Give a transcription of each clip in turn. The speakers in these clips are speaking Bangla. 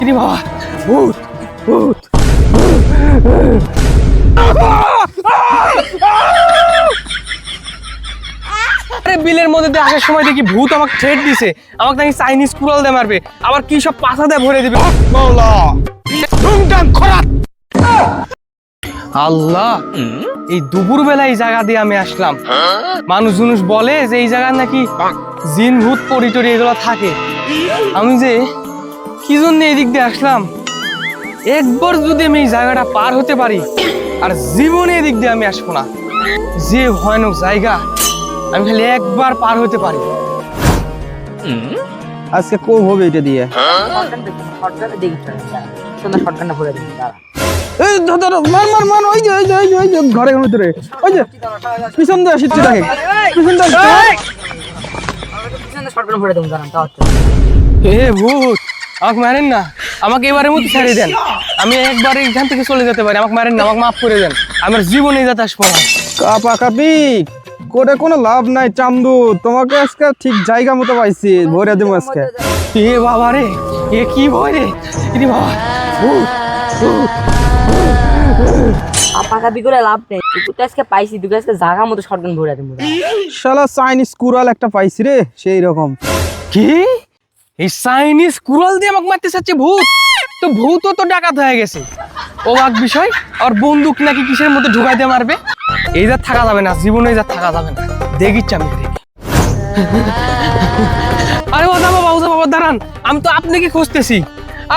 কিরে বাবা, ভূত ভূত। আরে বিলের মধ্যে দিয়ে আসার সময় দেখি ভূত আমাকে থ্রেট দিছে, আমাকে নাকি চাইনিজ কুড়াল দিয়ে মারবে, আবার কি সব পাছা দিয়ে ভরে দিবে। আল্লাহ, এই দুপুর বেলা এই জায়গা দিয়ে আমি আসলাম। মানুষ জুনুষ বলে যে এই জায়গায় নাকি জিন ভূত পরিটরি এগুলো থাকে। আমি যে কি জন্য এদিক দিয়ে আসলাম, একবার যদি আমি এই জায়গাটা পার হতে পারি আর জীবনে এদিক দিয়ে আমি আসবো না। যে ভয়ানক জায়গা, আমি খালি একবার পার হতে পারি। আজকে কম হবে এটা দিয়ে। এই ধর মার মার মার, ওই যে ওই যে ওই যে ওই যে ঘরের ভিতরে, ওই যে পিছন দিয়ে আসছে, দেখেন পিছন দিয়ে এ ভূত, আমাকে মারেন না, আমাকে এবারের মতো ছেড়ে দেন। আমি একবার এখান থেকে চলে যেতে পারি, আমাকে মারেন না, আমাকে মাফ করে দেন। আমার জীবনে যাতে আসবো না। কাপা কাপি করে কোনো লাভ নাই চান্দু, তোমাকে আজকে ঠিক জায়গা মতো পাইছি, ভরে দেবো আজকে। এ বাবা রে, এ কি ভয় রে, এ বাবা ভূত ভূত। আপাকাপি করে লাভ নেই, তুই তো আজকে পাইছি, তুই আজকে জায়গা মতো শটগান ভরে দেবো। শালা চাইনিজ কুড়াল একটা পাইছি রে, সেই রকম। কি এই চাইনিজ কুড়াল দিয়ে আমাকে মারতে চাচ্ছে ভূত? তো ভূতও তো ডাকাত হয়ে গেছে। অবাক বিষয়, আর বন্দুক নাকি কিসের মধ্যে ঢুকাই দিয়ে মারবে। এই যা থাকা যাবে না, জীবনে যা থাকা যাবে না। দেখিচ্ছি আমি, দেখি। আরে ওদা বাবা দাঁড়ান, আমি তো আপনাকে খুঁজতেছি।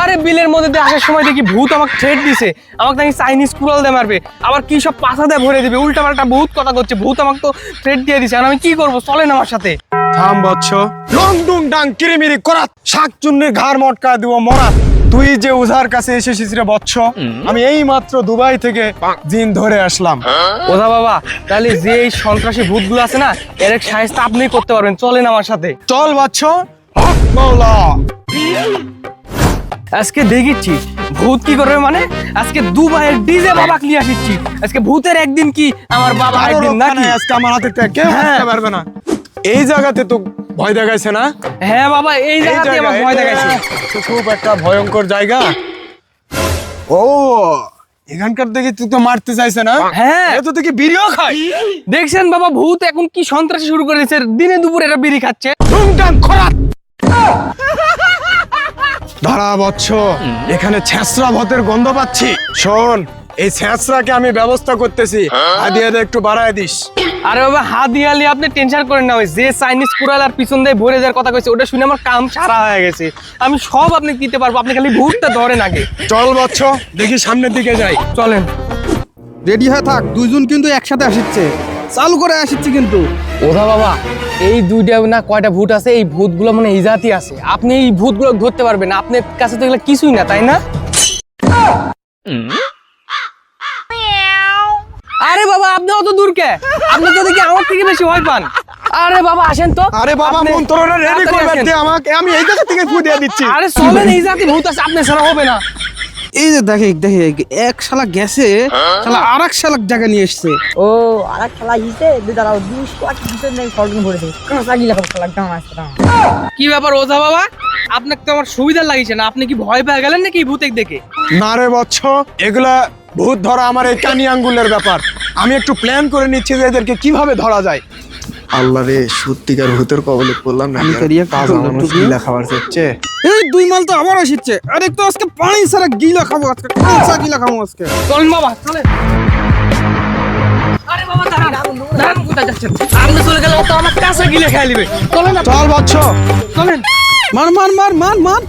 আরে বিলের মধ্যে দিয়ে আসার সময় দেখি ভূত আমাকে থ্রেট দিছে, আমাকে নাকি চাইনিজ কুড়াল দিয়ে মারবে, আবার কি সব পাছা দিয়ে ভরে দিবে। উল্টা পাল্টা বহুত কথা করছে। ভূত আমাকে তো থ্রেট দিয়ে দিছে, আর আমি কি করবো? চলেন আমার সাথে। থাম বচ্চ, লং ডুং ডাং কিরিমিরি করাত, শাক চুন্নির ঘাড় মটকা দিব মরাত। তুই যে উজার কাছে এসেছিস রে বচ্চ, আমি এই মাত্র দুবাই থেকে জিন ধরে আসলাম। ওদা বাবা, তাহলে যে এই সন্ত্রাসী ভূতগুলো আছে না, এর এক সাহায্য আপনি করতে পারবেন। চলেন আমার সাথে। চল বচ্চ, হক মাওলা। আজকে দেখিচ্ছি ভূত কি করবে, মানে আজকে দুবাইয়ের ডিজে বাবা নিয়ে আসিচ্ছি। আজকে ভূতের একদিন কি আমার বাবা একদিন নাকি? আজকে আমার হাতে কেউ হাঁটতে পারবে না। এই জায়গাতে তো ভয় দেখাইছে না? হ্যাঁ বাবা, এই জায়গাতে আমার ভয় দেখাইছে। তো খুব একটা ভয়ঙ্কর জায়গা। ও এখানকার দেখে তুই তো মারতে চাইছে না? হ্যাঁ, এ তো দেখি বিড়িও খায়। দেখছেন বাবা, ভূত এখন কি সন্ত্রাসী শুরু করে দিয়েছে। দিনে দুপুরে এরা বিড়ি খাচ্ছে। টুংটাং খরাত। দাঁড়া বচ্চ, এখানে ছেঁচড়া ভাতের গন্ধ পাচ্ছি। শোন, এই ছেঁচড়াকে আমি ব্যবস্থা করতেছি, হাদিয়াটা একটু বাড়ায় দিস। আরে বাবা, হাদিয়ালি আপনি টেনশন করেন না। ওই যে চাইনিজ কুড়াল আর পিছন দিয়ে ভরে যাওয়ার কথা কইছে, ওটা শুনে আমার কাম সারা হয়ে গেছে। আমি সব আপনি দিতে পারবো, আপনি খালি ভূতটা ধরেন আগে। চল বচ্চ, দেখি সামনের দিকে যাই। চলেন। রেডি হয়ে থাক, দুইজন কিন্তু একসাথে আসিচ্ছে, চালু করে আসিচ্ছে কিন্তু। ওদা বাবা, এই দুইটা না কয়টা ভূত আছে, এই ভূতগুলো মানে এই জাতি আছে। আপনি এই ভূতগুলো ধরতে পারবেন না, আপনার কাছে তো এগুলো কিছুই না, তাই না? আরে বাবা, আপনি অত দূর কে? আপনি তো দেখি আমার থেকে বেশি ভয় পান। আরে বাবা আসেন তো। আরে বাবা, আপনি মন্ত্রটা রেডি তাড়াতাড়ি করে আসেন। দে আমাকে, আমি এই জায়গা থেকে ফু দিয়ে দিচ্ছি। আরে চলেন, এই জাতি ভূত আছে, আপনি ছাড়া হবে না। এই যে দেখে দেখে এক শালা গেছে, শালা আর এক শালা জায়গা নিয়ে এসছে। ও আর এক খেলা হিসে দাঁড়াও, 200 নেই শটগান ভরে দেবো। কাঁচা গিলা খেলা একদম আসছে না। কি ব্যাপার ওঝা বাবা, আপনাকে তো আমার সুবিধা লাগিছে না? আপনি কি ভয় পেয়ে গেলেন নাকি এই ভূতের দেখে? না রে বচ্চ, এগুলা ভূত ধরা আমার এই কানি আঙ্গুলের ব্যাপার। আমি একটু প্ল্যান করে নিচ্ছি যে এদেরকে কিভাবে ধরা যায়। আল্লাহ রে, সত্যিকার ভূতের কবলে পড়লাম না। আমি করিয়া কাজ করলাম, আমার টুকু। গিলা খাবার হচ্ছে। এই দুই মাল তো আবার আসিচ্ছে। আরে তো আজকে পানি ছাড়া গিলা খাবো, আজকে কাঁচা গিলা খাবো আজকে। চলেন বাবা, চলেন। আরে বাবা দাঁড়ান, দাঁড়ান, কোথায় যাচ্ছেন? আপনি চলে গেলে ও তো আমার কাছে গিলে খেয়ে নিবে। চলেন না, চল বচ্চ। চলেন। মার মার মার মার মার।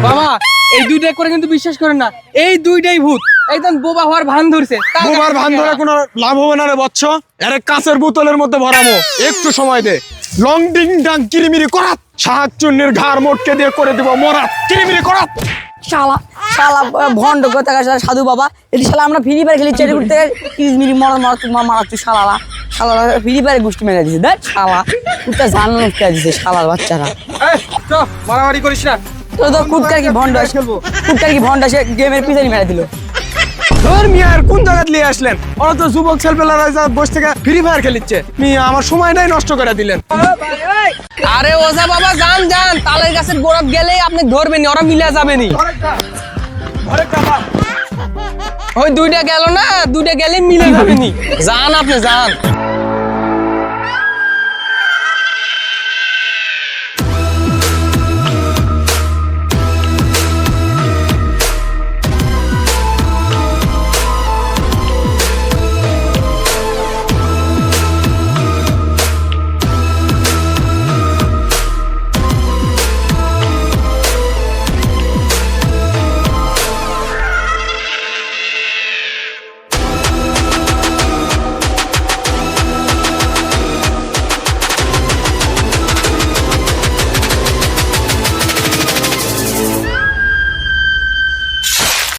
বাবা, এই দুইটা করে কিন্তু বিশ্বাস করেন না, এই দুইটাই ভূত। একদম বোবা হওয়ার ভান ধরছে। বোবার ভান ধরে কোনো লাভ হবে না রে বচ্চ। আরে কাঁচের বোতলের মধ্যে ভরাবো, একটু সময় দে। লং ডিং ডাং কিরিমিরি করাত, শাক চুন্নির ঘাড় মটকে দিয়ে করে দিব মরাত, কিরিমিরি করাত। শালা শালা ভন্ড কথা সাধু বাবা, এটি শালা আমরা ফ্রি ফায়ার খেলি, চেরি করতে কিরিমিরি মারা তুই শালা শালা ফ্রি ফায়ারে গোষ্ঠী মেরে দিছে। দেখ শালা কুত্তা জানো কে দিছে শালার বাচ্চারা। এই চল, মারামারি করিস না। তো কুটকার কি ভন্ড আসে, কুটকার কি ভন্ড আসে গেমের পিছনে মেরে দিল। ধর মিয়া আর কোন জায়গা নিয়ে আসলেন? ওরা তো যুবক ছেলেপেলারা বসে থেকে ফ্রি ফায়ার খেলিচ্ছে। মিয়া আমার সময়টাই নষ্ট করে দিলেন। আরে ওজা বাবা যান যান, তালের গাছের গোড়াত গেলেই আপনি ধরবেনি, ওরা মিলে যাবেনি। ওই দুইটা গেল না, দুইটা গেলে মিলে যাবেনি। যান আপনি যান।